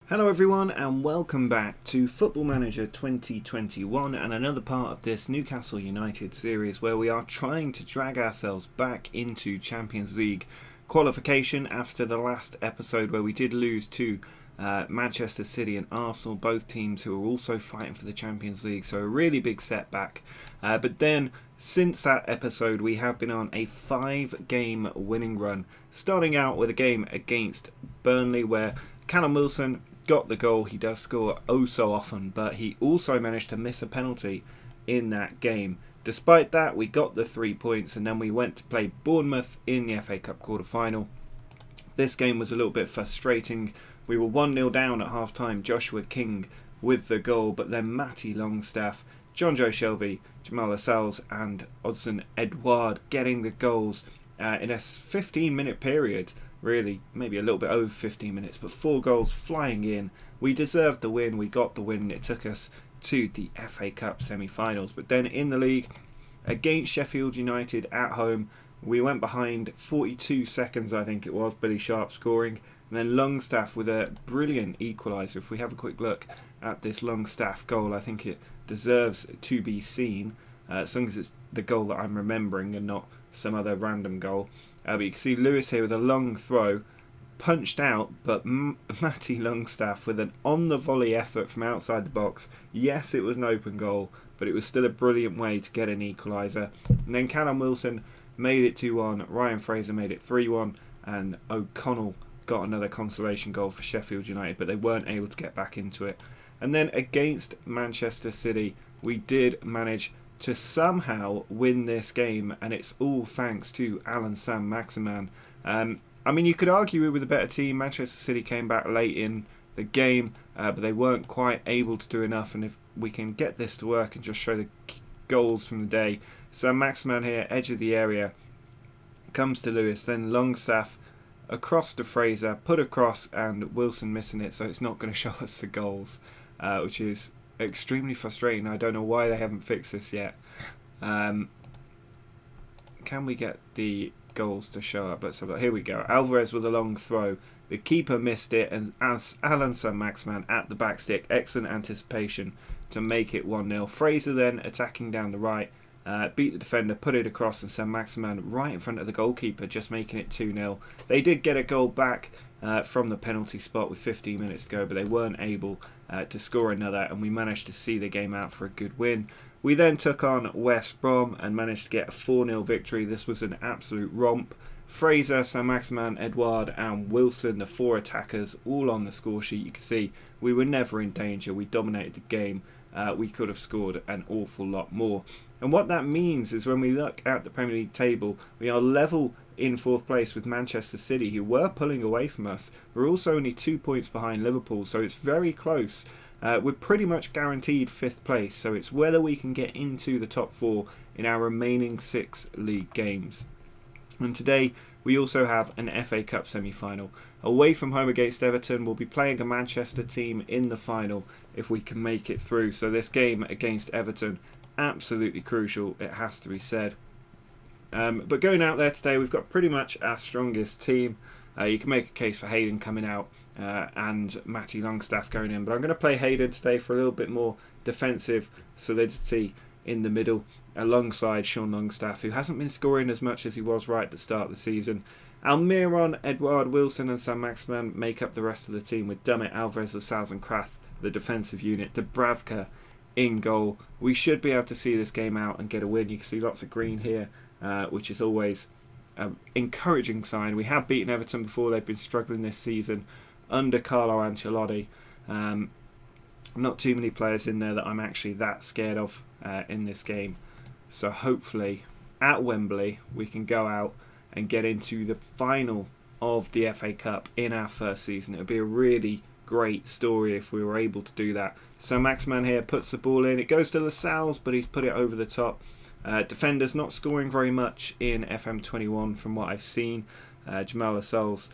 Hello everyone and welcome back to Football Manager 2021 and another part of this Newcastle United series where we are trying to drag ourselves back into Champions League qualification after the last episode where we did lose to Manchester City and Arsenal, both teams who are also fighting for the Champions League, so a really big setback. But then since that episode we have been on a 5-game winning run, starting out with a game against Burnley where Callum Wilson got the goal. He does score oh so often, but he also managed to miss a penalty in that game. Despite that, we got the 3 points and then we went to play Bournemouth in the FA Cup quarter-final. This game was a little bit frustrating. We were 1-0 down at half-time, Joshua King with the goal, but then Matty Longstaff, John Joe Shelby, Jamal Lascelles and Odsonne Edouard getting the goals in a 15-minute period. Really, maybe a little bit over 15 minutes, but 4 goals flying in. We deserved the win, we got the win, it took us to the FA Cup semi-finals. But then in the league, against Sheffield United at home, we went behind 42 seconds, I think it was, Billy Sharp scoring, and then Longstaff with a brilliant equaliser. If we have a quick look at this Longstaff goal, I think it deserves to be seen, as long as it's the goal that I'm remembering and not some other random goal. But you can see Lewis here with a long throw, punched out, but Matty Longstaff with an on-the-volley effort from outside the box. Yes, it was an open goal, but it was still a brilliant way to get an equaliser. And then Callum Wilson made it 2-1, Ryan Fraser made it 3-1, and O'Connell got another consolation goal for Sheffield United, but they weren't able to get back into it. And then against Manchester City, we did manage to somehow win this game, and it's all thanks to Alan Saint-Maximin. I mean, you could argue we were the better team. Manchester City came back late in the game, but they weren't quite able to do enough, and if we can get this to work and just show the goals from the day. Saint-Maximin here, edge of the area, comes to Lewis, then Longstaff across to Fraser, put across, and Wilson missing it, so it's not going to show us the goals, which is extremely frustrating. I don't know why they haven't fixed this yet. Can we get the goals to show up? Let's have a look. Here we go. Alvarez with a long throw. The keeper missed it, and as Alan Saint-Maximin at the back stick, excellent anticipation to make it 1-0. Fraser then attacking down the right, beat the defender, put it across, and Saint-Maximin right in front of the goalkeeper, just making it 2-0. They did get a goal back from the penalty spot with 15 minutes to go, but they weren't able to score another, and we managed to see the game out for a good win. We then took on West Brom and managed to get a 4-0 victory. This was an absolute romp. Fraser, Saint-Maximin, Edouard and Wilson, the 4 attackers, all on the score sheet. You can see we were never in danger. We dominated the game. We could have scored an awful lot more. And what that means is when we look at the Premier League table, we are level in 4th place with Manchester City, who were pulling away from us. We're also only 2 points behind Liverpool, so it's very close. We're pretty much guaranteed 5th place, so it's whether we can get into the top 4 in our remaining 6 league games. And today we also have an FA Cup semi-final. Away from home against Everton, we'll be playing a Manchester team in the final if we can make it through. So this game against Everton, absolutely crucial, it has to be said. But going out there today, we've got pretty much our strongest team. You can make a case for Hayden coming out and Matty Longstaff going in, but I'm going to play Hayden today for a little bit more defensive solidity in the middle, alongside Sean Longstaff, who hasn't been scoring as much as he was right at the start of the season. Almiron, Edouard, Wilson and Saint-Maximin make up the rest of the team, with Dummett, Alvarez, Lascelles and Kraft, the defensive unit. Dubravka in goal. We should be able to see this game out and get a win. You can see lots of green here, which is always an encouraging sign. We have beaten Everton before. They've been struggling this season under Carlo Ancelotti. Not too many players in there that I'm actually that scared of in this game. So hopefully at Wembley we can go out and get into the final of the FA Cup in our first season. It would be a really great story if we were able to do that. So Maximin here puts the ball in. It goes to Lascelles, but he's put it over the top. Defenders not scoring very much in FM21 from what I've seen. Jamal Lascelles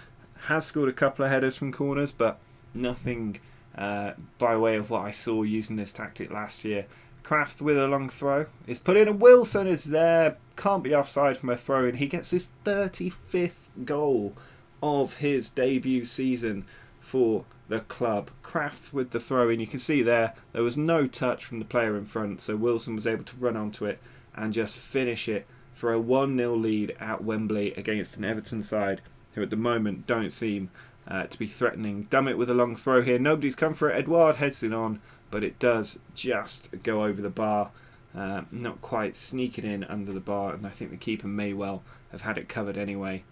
has scored a couple of headers from corners, but nothing by way of what I saw using this tactic last year. Kraft with a long throw is put in, and Wilson is there. Can't be offside from a throw in. He gets his 35th goal of his debut season for the club. Kraft with the throw in. You can see there was no touch from the player in front, so Wilson was able to run onto it and just finish it for a 1-0 lead at Wembley against an Everton side who at the moment don't seem to be threatening. Dummett with a long throw here. Nobody's come for it. Edouard heads it on, but it does just go over the bar. Not quite sneaking in under the bar, and I think the keeper may well have had it covered anyway.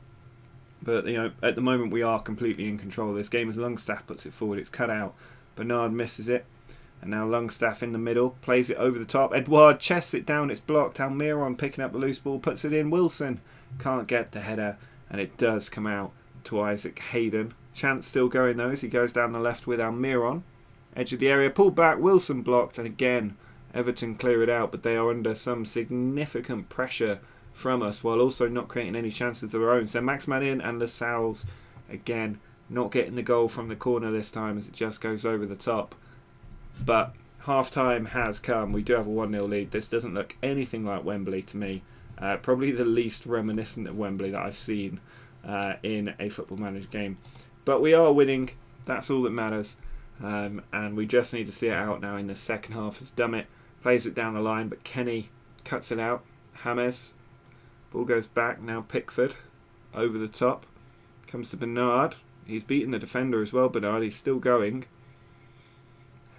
But at the moment we are completely in control of this game as Longstaff puts it forward. It's cut out. Bernard misses it. And now Longstaff in the middle, plays it over the top. Edouard chests it down, it's blocked. Almiron picking up the loose ball, puts it in. Wilson can't get the header, and it does come out to Isaac Hayden. Chance still going though as he goes down the left with Almiron. Edge of the area, pulled back, Wilson blocked, and again Everton clear it out, but they are under some significant pressure from us while also not creating any chances of their own. So Maximan in, and Lascelles again not getting the goal from the corner this time as it just goes over the top. But half time has come. We do have a 1-0 lead. This doesn't look anything like Wembley to me. Probably the least reminiscent of Wembley that I've seen in a Football Manager game. But we are winning. That's all that matters. And we just need to see it out now in the second half as Dummett plays it down the line, but Kenny cuts it out. James. Ball goes back. Now Pickford over the top. Comes to Bernard. He's beaten the defender as well, Bernard. He's still going.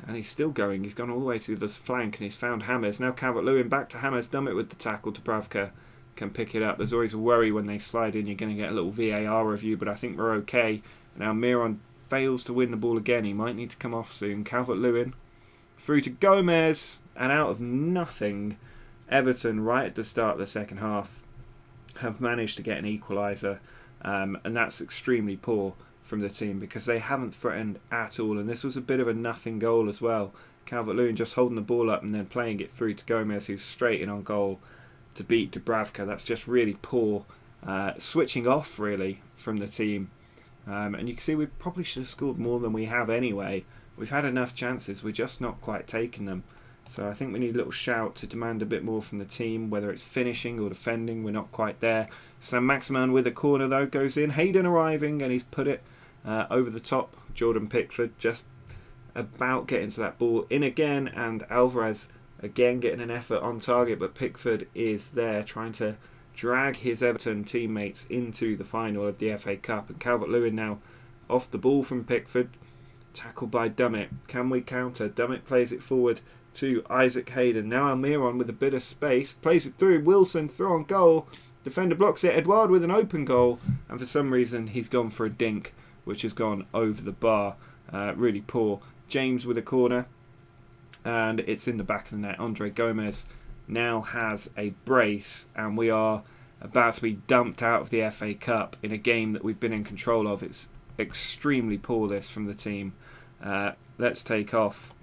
And he's still going. He's gone all the way to the flank and he's found James. Now Calvert-Lewin back to James. Dummett with the tackle. Dubravka can pick it up. There's always a worry when they slide in. You're going to get a little VAR review, but I think we're okay. Now Miron fails to win the ball again. He might need to come off soon. Calvert-Lewin through to Gomez. And out of nothing, Everton, right at the start of the second half, have managed to get an equaliser. And that's extremely poor from the team because they haven't threatened at all, and this was a bit of a nothing goal as well. Calvert-Lewin just holding the ball up and then playing it through to Gomez, who's straight in on goal to beat Dubravka. That's just really poor switching off really from the team, and you can see we probably should have scored more than we have anyway. We've had enough chances, we're just not quite taking them. So I think we need a little shout to demand a bit more from the team, whether it's finishing or defending. We're not quite there. Sam Maximan with a corner though goes in. Hayden arriving and he's put it over the top. Jordan Pickford just about getting to that ball in again, and Alvarez again getting an effort on target, but Pickford is there trying to drag his Everton teammates into the final of the FA Cup, and Calvert-Lewin now off the ball from Pickford, tackled by Dummett. Can we counter? Dummett plays it forward to Isaac Hayden. Now Almiron with a bit of space, plays it through. Wilson through on goal, defender blocks it. Edouard with an open goal, and for some reason he's gone for a dink which has gone over the bar. Really poor. James with a corner, and it's in the back of the net. Andre Gomez now has a brace, and we are about to be dumped out of the FA Cup in a game that we've been in control of. It's extremely poor this from the team. Let's take off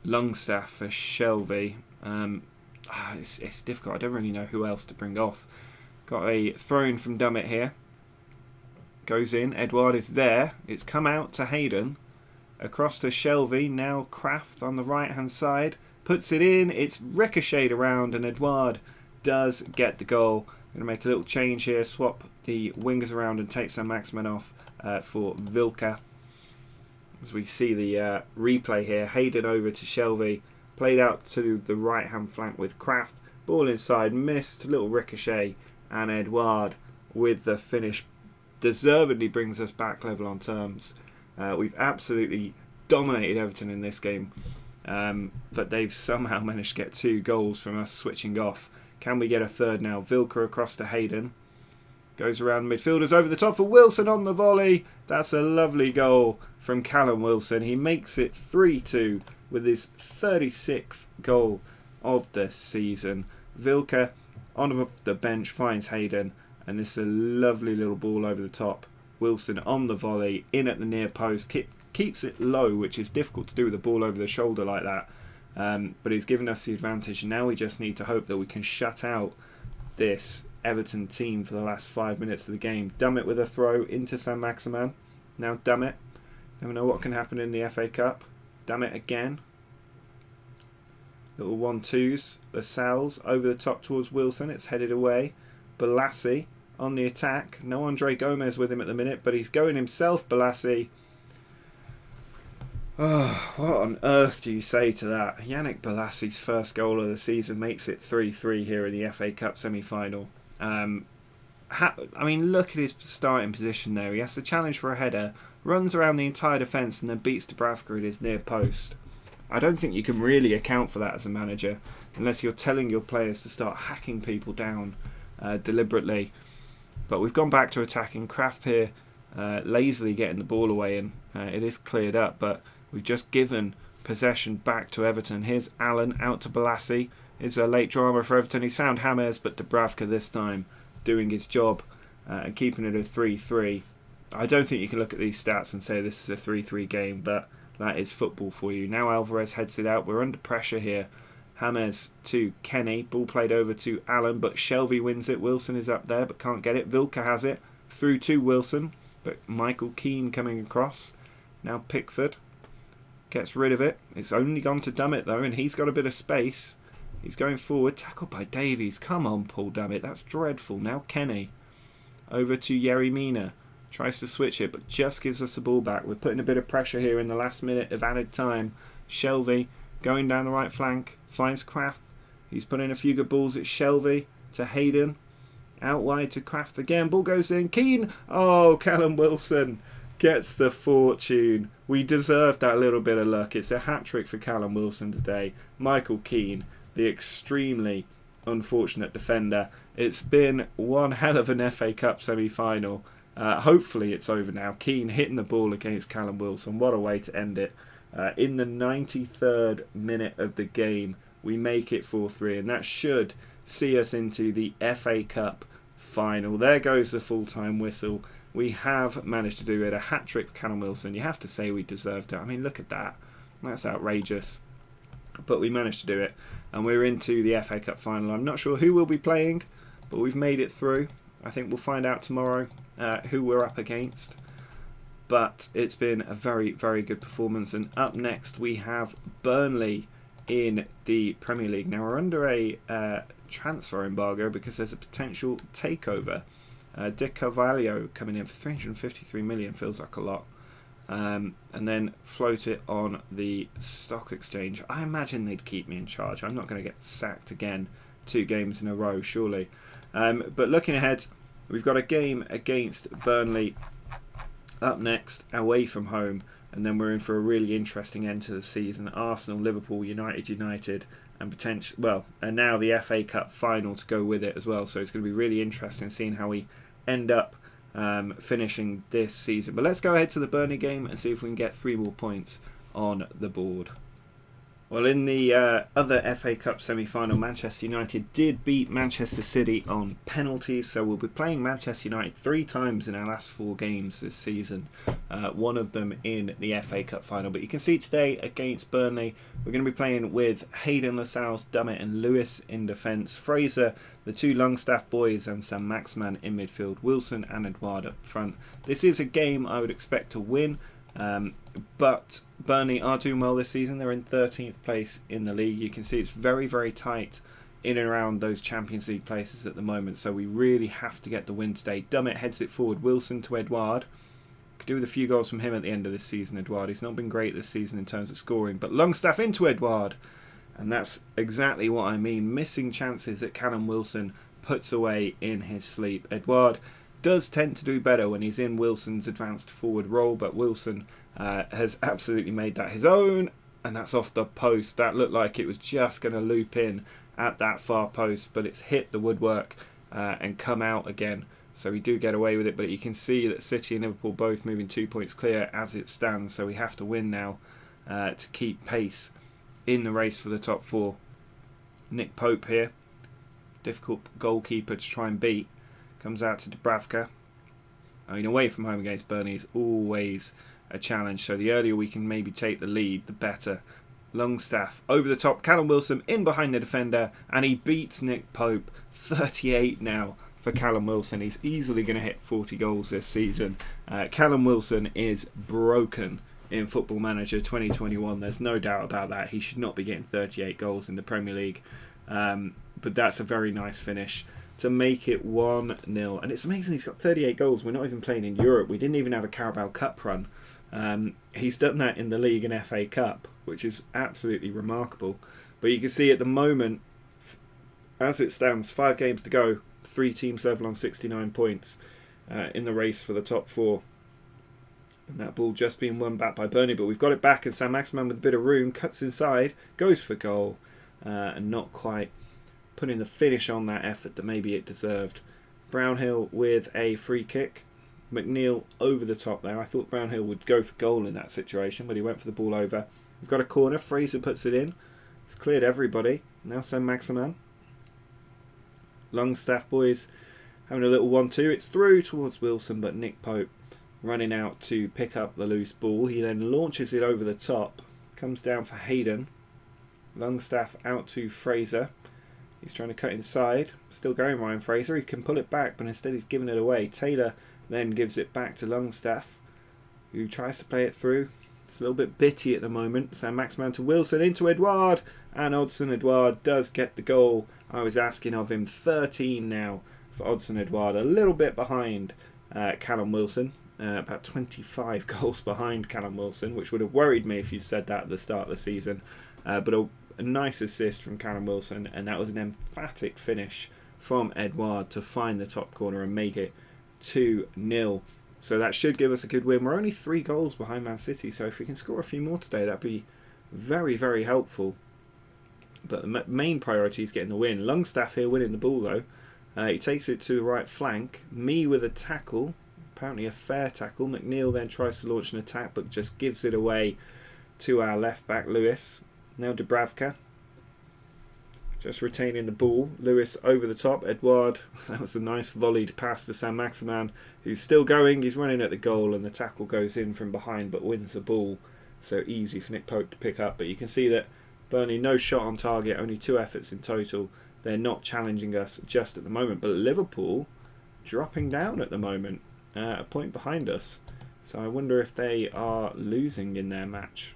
Longstaff for Shelby. It's difficult. I don't really know who else to bring off. Got a throw-in from Dummett here. Goes in. Edouard is there. It's come out to Hayden. Across to Shelby. Now Kraft on the right-hand side. Puts it in. It's ricocheted around, and Edouard does get the goal. I'm going to make a little change here. Swap the wingers around and take Sam Maximan off for Vilka. As we see the replay here, Hayden over to Shelby, played out to the right hand flank with Kraft, ball inside, missed, little ricochet, and Edouard with the finish deservedly brings us back level on terms. We've absolutely dominated Everton in this game, but they've somehow managed to get 2 goals from us switching off. Can we get a third now? Vilka across to Hayden. Goes around midfielders over the top for Wilson on the volley. That's a lovely goal from Callum Wilson. He makes it 3-2 with his 36th goal of the season. Vilka on the bench finds Hayden, and this is a lovely little ball over the top. Wilson on the volley, in at the near post, keeps it low, which is difficult to do with the ball over the shoulder like that. But he's given us the advantage. Now we just need to hope that we can shut out this Everton team for the last 5 minutes of the game. Dummett with a throw into Sam Maximan. Now Dummett. Never know what can happen in the FA Cup. Dummett again. Little 1-2s. Lascelles over the top towards Wilson. It's headed away. Balassi on the attack. No Andre Gomez with him at the minute, but he's going himself, Balassi. Oh, what on earth do you say to that? Yannick Balassi's first goal of the season makes it 3-3 here in the FA Cup semi-final. I mean, look at his starting position there. He has to challenge for a header, runs around the entire defence and then beats Dubravka at his near post. I don't think you can really account for that as a manager unless you're telling your players to start hacking people down deliberately. But we've gone back to attacking. Kraft here lazily getting the ball away, and it is cleared up, but we've just given possession back to Everton. Here's Allen out to Balassi. It's a late drama for Everton. He's found James, but Dubravka this time doing his job and keeping it a 3-3. I don't think you can look at these stats and say this is a 3-3 game, but that is football for you. Now Alvarez heads it out. We're under pressure here. James to Kenny. Ball played over to Allen, but Shelvey wins it. Wilson is up there, but can't get it. Vilka has it. Through to Wilson, but Michael Keane coming across. Now Pickford gets rid of it. It's only gone to Dummett, though, and he's got a bit of space. He's going forward. Tackled by Davies. Come on, Paul Dummett. That's dreadful. Now Kenny. Over to Yerry Mina. Tries to switch it, but just gives us the ball back. We're putting a bit of pressure here in the last minute of added time. Shelvey going down the right flank. Finds Kraft. He's put in a few good balls. It's Shelvey to Hayden. Out wide to Kraft again. Ball goes in. Keane. Oh, Callum Wilson gets the fortune. We deserved that little bit of luck. It's a hat-trick for Callum Wilson today. Michael Keane, the extremely unfortunate defender. It's been one hell of an FA Cup semi-final. Hopefully it's over now. Keane hitting the ball against Callum Wilson. What a way to end it. In the 93rd minute of the game, we make it 4-3, and that should see us into the FA Cup final. There goes the full-time whistle. We have managed to do it. A hat-trick for Callum Wilson. You have to say we deserved it. I mean, look at that. That's outrageous. But we managed to do it, and we're into the FA Cup final. I'm not sure who we'll be playing, but we've made it through. I think we'll find out tomorrow who we're up against. But it's been a very, very good performance. And up next we have Burnley in the Premier League. Now we're under a transfer embargo because there's a potential takeover. Dick Carvalho coming in for 353 million, feels like a lot. And then float it on the stock exchange. I imagine they'd keep me in charge. I'm not going to get sacked again 2 games in a row, surely. But looking ahead, we've got a game against Burnley up next, away from home, and then we're in for a really interesting end to the season. Arsenal, Liverpool, United, and now the FA Cup final to go with it as well. So it's going to be really interesting seeing how we end up finishing this season. But let's go ahead to the Burnley game and see if we can get 3 more points on the board. Well, in the other FA Cup semi-final, Manchester United did beat Manchester City on penalties, so we'll be playing Manchester United 3 times in our last 4 games this season, one of them in the FA Cup final. But you can see today against Burnley, we're going to be playing with Hayden, Lascelles, Dummett and Lewis in defence, Fraser, the 2 Longstaff boys and Sam Maximan in midfield, Wilson and Edouard up front. This is a game I would expect to win. But Burnley are doing well this season. They're in 13th place in the league. You can see it's very, very tight in and around those Champions League places at the moment. So we really have to get the win today. Dummett heads it forward. Wilson to Edouard. Could do with a few goals from him at the end of this season, Edouard. He's not been great this season in terms of scoring. But Longstaff into Edouard. And that's exactly what I mean. Missing chances that Callum Wilson puts away in his sleep. Edouard does tend to do better when he's in Wilson's advanced forward role, but Wilson has absolutely made that his own, and that's off the post. That looked like it was just going to loop in at that far post, but it's hit the woodwork and come out again, so we do get away with it. But you can see that City and Liverpool both moving 2 points clear as it stands, so we have to win now to keep pace in the race for the top 4. Nick Pope here, difficult goalkeeper to try and beat. Comes out to Dubravka. I mean, away from home against Burnley is always a challenge, so the earlier we can maybe take the lead, the better. Longstaff over the top, Callum Wilson in behind the defender, and he beats Nick Pope. 38 now for Callum Wilson. He's easily going to hit 40 goals this season. Callum Wilson is broken in Football Manager 2021. There's no doubt about that. He should not be getting 38 goals in the Premier League. But that's a very nice finish. to make it 1-0. And it's amazing, he's got 38 goals. We're not even playing in Europe. We didn't even have a Carabao Cup run. He's done that in the league and FA Cup, which is absolutely remarkable. But you can see at the moment, as it stands, 5 games to go, 3 teams level on 69 points in the race for the top 4. And that ball just being won back by Burnley, but we've got it back, and Saint-Maximin with a bit of room cuts inside, goes for goal, and not quite putting the finish on that effort that maybe it deserved. Brownhill with a free kick. McNeil over the top there. I thought Brownhill would go for goal in that situation, but he went for the ball over. We've got a corner. Fraser puts it in. It's cleared everybody. Now Saint-Maximin. Longstaff boys having a little 1-2. It's through towards Wilson, but Nick Pope running out to pick up the loose ball. He then launches it over the top. Comes down for Hayden. Longstaff out to Fraser. He's trying to cut inside. Still going, Ryan Fraser. He can pull it back, but instead he's giving it away. Taylor then gives it back to Longstaff, who tries to play it through. It's a little bit bitty at the moment. Saint-Maximin to Wilson, into Edouard, and Odsonne Edouard does get the goal I was asking of him. 13 now for Odsonne Edouard, a little bit behind Callum Wilson, about 25 goals behind Callum Wilson, which would have worried me if you said that at the start of the season. But a nice assist from Callum Wilson, and that was an emphatic finish from Edouard to find the top corner and make it 2-0. So that should give us a good win. We're only 3 goals behind Man City, so if we can score a few more today, that'd be very, very helpful. But the main priority is getting the win. Longstaff here winning the ball though. He takes it to the right flank. Me with a tackle, apparently a fair tackle. McNeil then tries to launch an attack, but just gives it away to our left back Lewis. Now Dubravka just retaining the ball. Lewis over the top. Edouard, that was a nice volleyed pass to Saint-Maximin, who's still going. He's running at the goal, and the tackle goes in from behind but wins the ball. So easy for Nick Pope to pick up. But you can see that Burnley, no shot on target, only 2 efforts in total. They're not challenging us just at the moment. But Liverpool dropping down at the moment, a point behind us. So I wonder if they are losing in their match.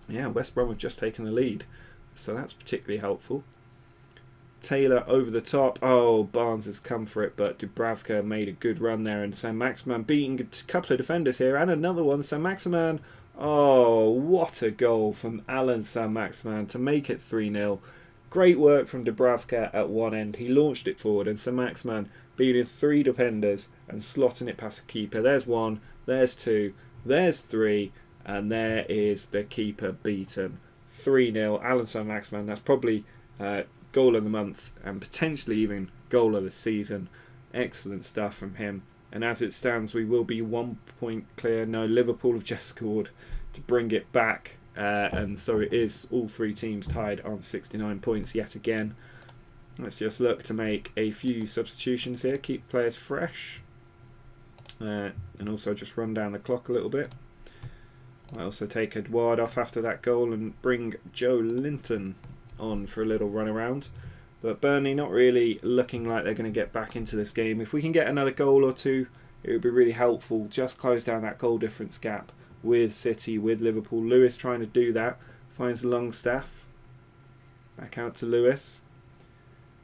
Yeah, West Brom have just taken the lead, so that's particularly helpful. Taylor over the top. Oh, Barnes has come for it, but Dubravka made a good run there, and Saint-Maximin beating a couple of defenders here, and another one. Saint-Maximin, oh, what a goal from Alan Saint-Maximin to make it 3-0. Great work from Dubravka at one end. He launched it forward, and Saint-Maximin beating 3 defenders and slotting it past the keeper. There's 1, there's 2, there's 3. And there is the keeper beaten. 3-0. Alan Saint-Maximin. That's probably goal of the month and potentially even goal of the season. Excellent stuff from him. And as it stands, we will be 1 point clear. No, Liverpool have just scored to bring it back. And so it is all 3 teams tied on 69 points yet again. Let's just look to make a few substitutions here. Keep players fresh. And also just run down the clock a little bit. I also take Edouard off after that goal and bring Joe Linton on for a little run around. But Burnley not really looking like they're going to get back into this game. If we can get another goal or 2, it would be really helpful. Just close down that goal difference gap with City, with Liverpool. Lewis trying to do that. Finds Longstaff. Back out to Lewis.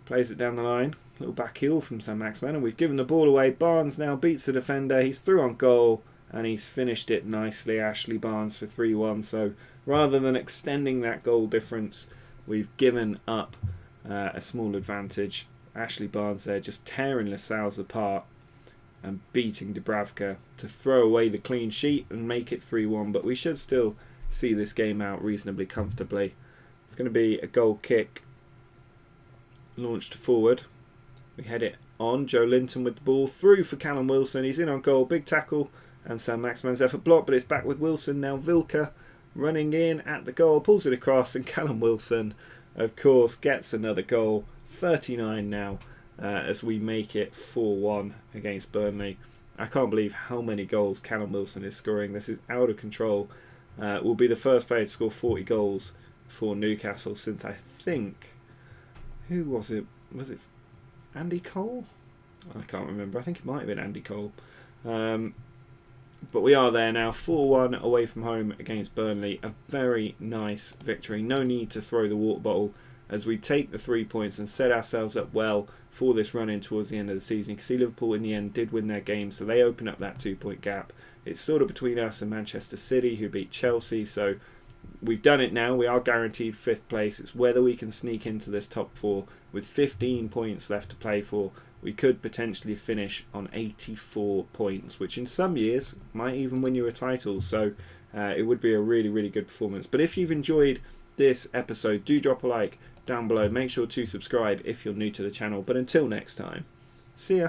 Plays it down the line. Little back heel from Saint-Maximin. And we've given the ball away. Barnes now beats the defender. He's through on goal. And he's finished it nicely, Ashley Barnes, for 3-1. So rather than extending that goal difference, we've given up a small advantage. Ashley Barnes there just tearing Lascelles apart and beating Dubravka to throw away the clean sheet and make it 3-1. But we should still see this game out reasonably comfortably. It's going to be a goal kick launched forward. We head it on. Joe Linton with the ball through for Callum Wilson. He's in on goal. Big tackle. And Saint-Maximin's effort blocked, but it's back with Wilson. Now Vilka running in at the goal, pulls it across, and Callum Wilson, of course, gets another goal. 39 now as we make it 4-1 against Burnley. I can't believe how many goals Callum Wilson is scoring. This is out of control. Will be the first player to score 40 goals for Newcastle since, I think, who was it? Was it Andy Cole? I can't remember. I think it might have been Andy Cole. But we are there now, 4-1 away from home against Burnley. A very nice victory. No need to throw the water bottle as we take the 3 points and set ourselves up well for this run in towards the end of the season. You can see Liverpool in the end did win their game, so they open up that 2-point gap. It's sort of between us and Manchester City, who beat Chelsea, so we've done it now. We are guaranteed 5th place. It's whether we can sneak into this top 4 with 15 points left to play for. We could potentially finish on 84 points, which in some years might even win you a title. So it would be a really, really good performance. But if you've enjoyed this episode, do drop a like down below. Make sure to subscribe if you're new to the channel. But until next time, see ya.